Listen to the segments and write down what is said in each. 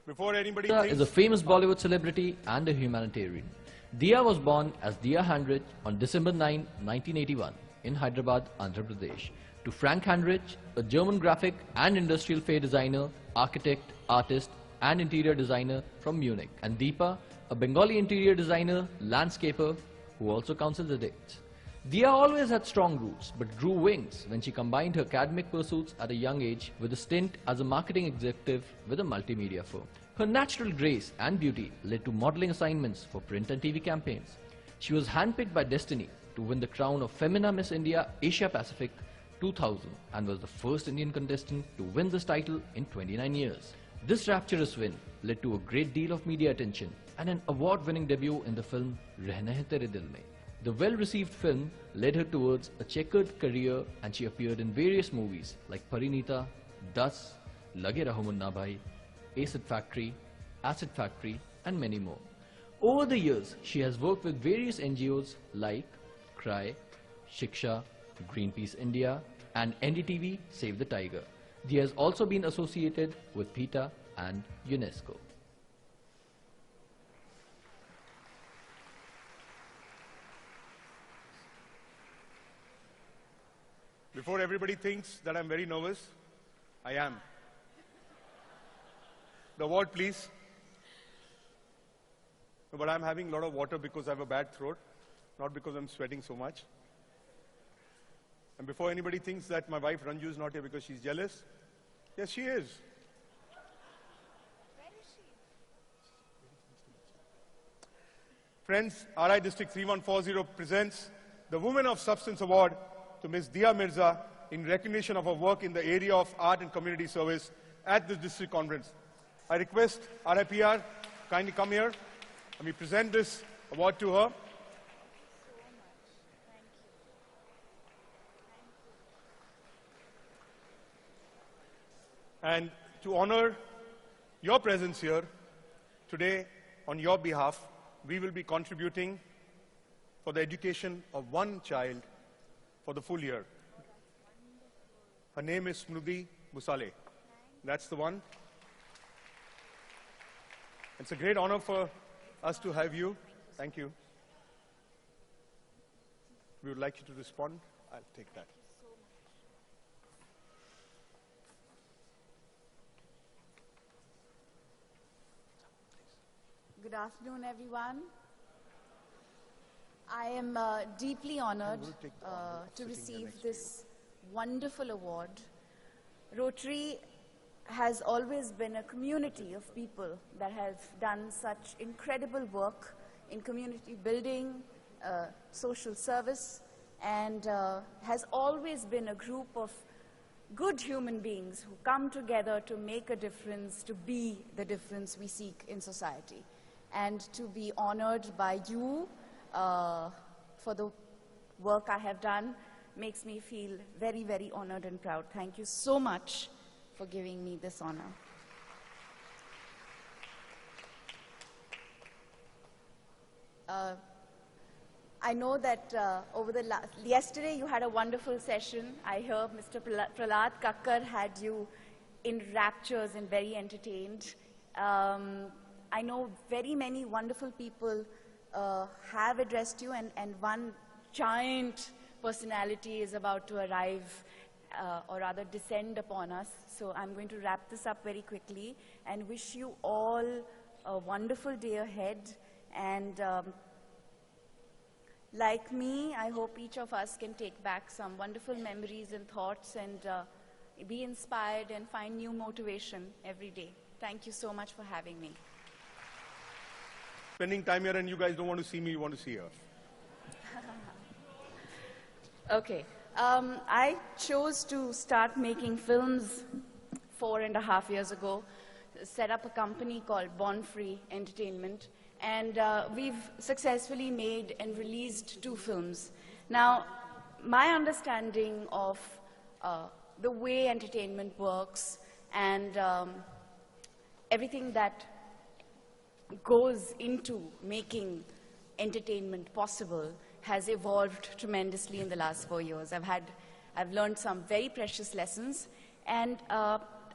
Before anybody Diya thinks... is a famous Bollywood celebrity and a humanitarian. Diya was born as Diya Handrich on December 9, 1981 in Hyderabad, Andhra Pradesh, to Frank Handrich, a German graphic and industrial fair designer, architect, artist and interior designer from Munich, and Deepa, a Bengali interior designer, landscaper who also counsels addicts. Diya always had strong roots but grew wings when she combined her academic pursuits at a young age with a stint as a marketing executive with a multimedia firm. Her natural grace and beauty led to modeling assignments for print and TV campaigns. She was handpicked by destiny to win the crown of Femina Miss India Asia Pacific 2000 and was the first Indian contestant to win this title in 29 years. This rapturous win led to a great deal of media attention and an award-winning debut in the film Rehna Hai Tere Dil Mein. The well-received film led her towards a checkered career and she appeared in various movies like Parinita, Das, Lage Raho Munna Bhai, Acid Factory and many more. Over the years, she has worked with various NGOs like CRY, Shiksha, Greenpeace India and NDTV Save the Tiger. Diya has also been associated with PETA and UNESCO. Before everybody thinks that I'm very nervous, I am. The award, please. No, but I'm having a lot of water because I have a bad throat, not because I'm sweating so much. And before anybody thinks that my wife Ranju is not here because she's jealous, yes, she is. Where is she? Friends, RI District 3140 presents the Women of Substance Award to Ms. Diya Mirza in recognition of her work in the area of art and community service at this district conference. I request RIPR kindly come here and we present this award to her. And to honor your presence here today on your behalf, we will be contributing for the education of one child for the full year. Her name is Smruti Busale. That's the one. It's a great honor for us to have you. Thank you. We would like you to respond. I'll take that. Good afternoon, everyone. I am deeply honored to receive this wonderful award. Rotary has always been a community of people that have done such incredible work in community building, social service, and has always been a group of good human beings who come together to make a difference, to be the difference we seek in society. And to be honored by you for the work I have done makes me feel very, very honored and proud. Thank you so much for giving me this honor. I know that yesterday you had a wonderful session. I heard Mr. Prahlad Kakkar had you in raptures and very entertained. I know very many wonderful people have addressed you, and one giant personality is about to arrive, or rather descend upon us. So I'm going to wrap this up very quickly and wish you all a wonderful day ahead. And like me, I hope each of us can take back some wonderful memories and thoughts and be inspired and find new motivation every day. Thank you so much for having me. Spending time here and you guys don't want to see me, you want to see her. Okay. I chose to start making films 4.5 years ago, set up a company called Born Free Entertainment, and we've successfully made and released 2 films. Now, my understanding of the way entertainment works and everything that goes into making entertainment possible has evolved tremendously in the last 4 years. I've learned some very precious lessons, and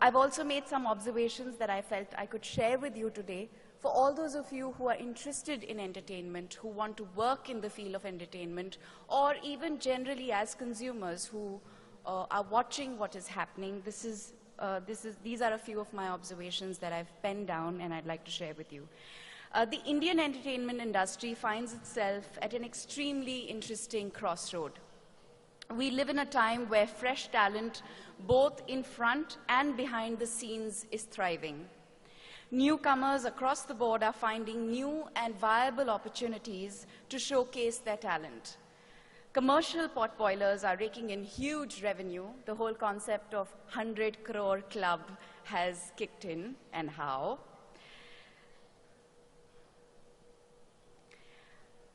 I've also made some observations that I felt I could share with you today for all those of you who are interested in entertainment, who want to work in the field of entertainment, or even generally as consumers who are watching what is happening. These are a few of my observations that I've penned down and I'd like to share with you. The Indian entertainment industry finds itself at an extremely interesting crossroad. We live in a time where fresh talent, both in front and behind the scenes, is thriving. Newcomers across the board are finding new and viable opportunities to showcase their talent. Commercial potboilers are raking in huge revenue. The whole concept of 100 crore club has kicked in, and how?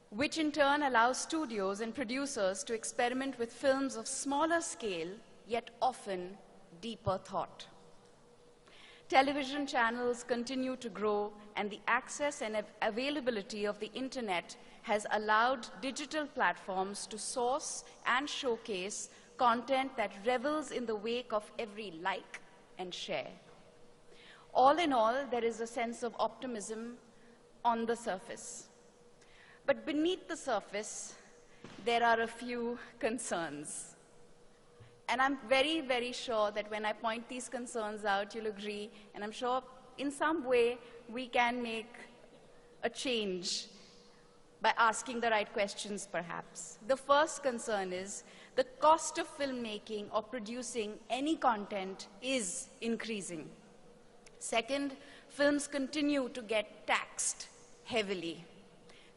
Which in turn allows studios and producers to experiment with films of smaller scale, yet often deeper thought. Television channels continue to grow, and the access and availability of the internet has allowed digital platforms to source and showcase content that revels in the wake of every like and share. All in all, there is a sense of optimism on the surface. But beneath the surface, there are a few concerns. And I'm very, very sure that when I point these concerns out, you'll agree, and I'm sure in some way we can make a change by asking the right questions, perhaps. The first concern is the cost of filmmaking or producing any content is increasing. Second, films continue to get taxed heavily.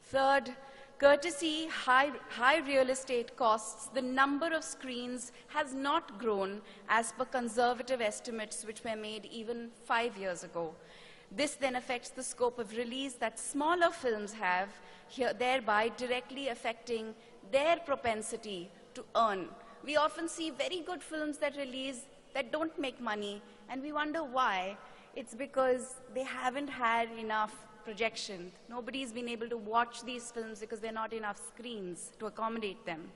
Third, courtesy high real estate costs, the number of screens has not grown as per conservative estimates which were made even 5 years ago. This then affects the scope of release that smaller films have, thereby directly affecting their propensity to earn. We often see very good films that release that don't make money, and we wonder why. It's because they haven't had enough projection. Nobody's been able to watch these films because there are not enough screens to accommodate them.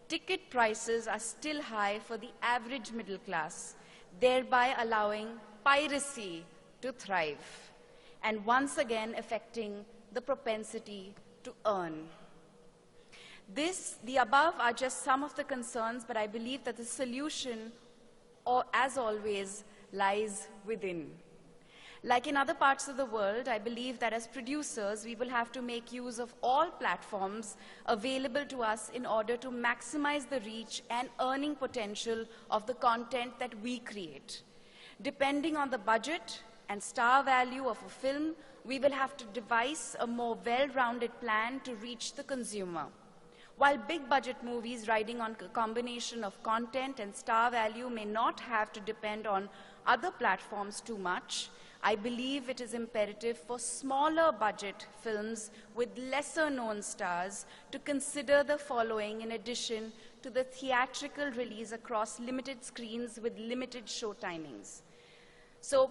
Ticket prices are still high for the average middle class, thereby allowing piracy to thrive, and once again affecting the propensity to earn. The above are just some of the concerns, but I believe that the solution, as always, lies within. Like in other parts of the world, I believe that as producers, we will have to make use of all platforms available to us in order to maximize the reach and earning potential of the content that we create. Depending on the budget and star value of a film, we will have to devise a more well-rounded plan to reach the consumer. While big-budget movies riding on a combination of content and star value may not have to depend on other platforms too much, I believe it is imperative for smaller budget films with lesser known stars to consider the following in addition to the theatrical release across limited screens with limited show timings. So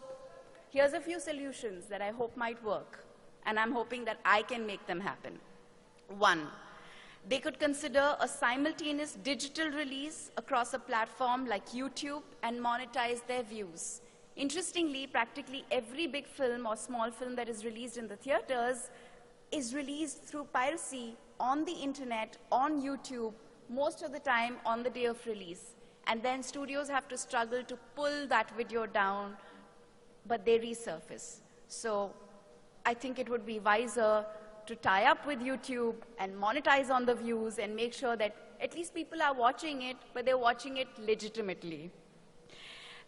here's a few solutions that I hope might work, and I'm hoping that I can make them happen. 1, they could consider a simultaneous digital release across a platform like YouTube and monetize their views. Interestingly, practically every big film or small film that is released in the theaters is released through piracy on the internet, on YouTube, most of the time on the day of release. And then studios have to struggle to pull that video down, but they resurface. So I think it would be wiser to tie up with YouTube and monetize on the views and make sure that at least people are watching it, but they're watching it legitimately.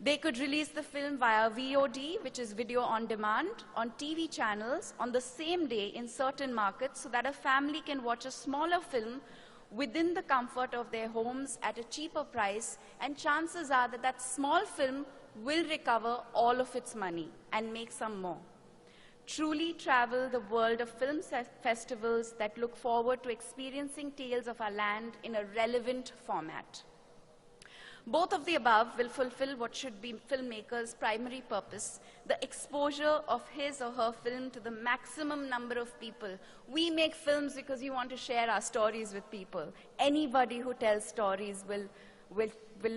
They could release the film via VOD, which is video on demand, on TV channels on the same day in certain markets so that a family can watch a smaller film within the comfort of their homes at a cheaper price, and chances are that that small film will recover all of its money and make some more. Truly travel the world of film festivals that look forward to experiencing tales of our land in a relevant format. Both of the above will fulfill what should be filmmakers' primary purpose, the exposure of his or her film to the maximum number of people. We make films because we want to share our stories with people. Anybody who tells stories will will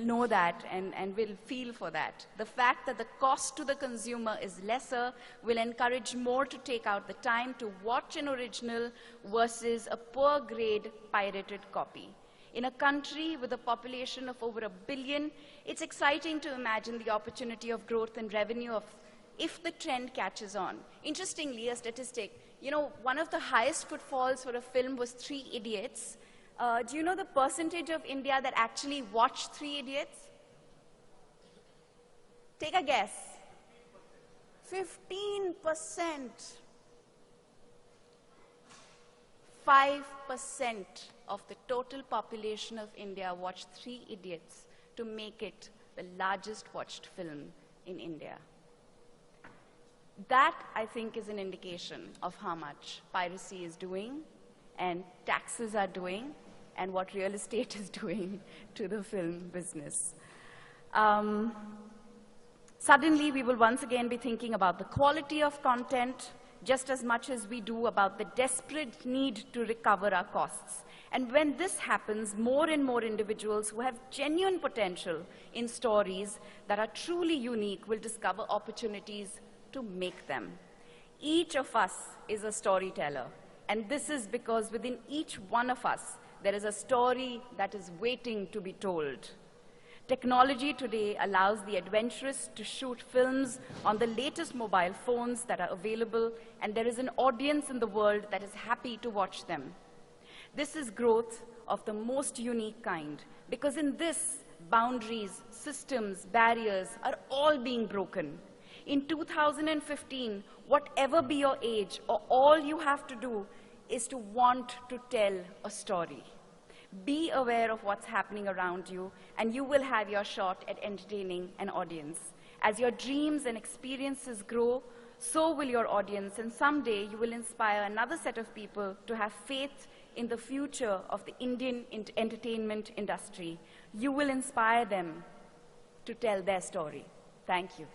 know that and will feel for that. The fact that the cost to the consumer is lesser will encourage more to take out the time to watch an original versus a poor grade pirated copy. In a country with a population of over 1 billion, it's exciting to imagine the opportunity of growth and revenue if the trend catches on. Interestingly, a statistic, you know, one of the highest footfalls for a film was Three Idiots. Do you know the percentage of India that actually watched Three Idiots? Take a guess. 15%. 5% of the total population of India watched Three Idiots to make it the largest watched film in India. That, I think, is an indication of how much piracy is doing and taxes are doing and what real estate is doing to the film business. Suddenly, we will once again be thinking about the quality of content just as much as we do about the desperate need to recover our costs. And when this happens, more and more individuals who have genuine potential in stories that are truly unique will discover opportunities to make them. Each of us is a storyteller, and this is because within each one of us, there is a story that is waiting to be told. Technology today allows the adventurous to shoot films on the latest mobile phones that are available, and there is an audience in the world that is happy to watch them. This is growth of the most unique kind, because in this, boundaries, systems, barriers are all being broken. In 2015, whatever be your age, all you have to do is to want to tell a story. Be aware of what's happening around you, and you will have your shot at entertaining an audience. As your dreams and experiences grow, so will your audience, and someday you will inspire another set of people to have faith in the future of the Indian entertainment industry. You will inspire them to tell their story. Thank you.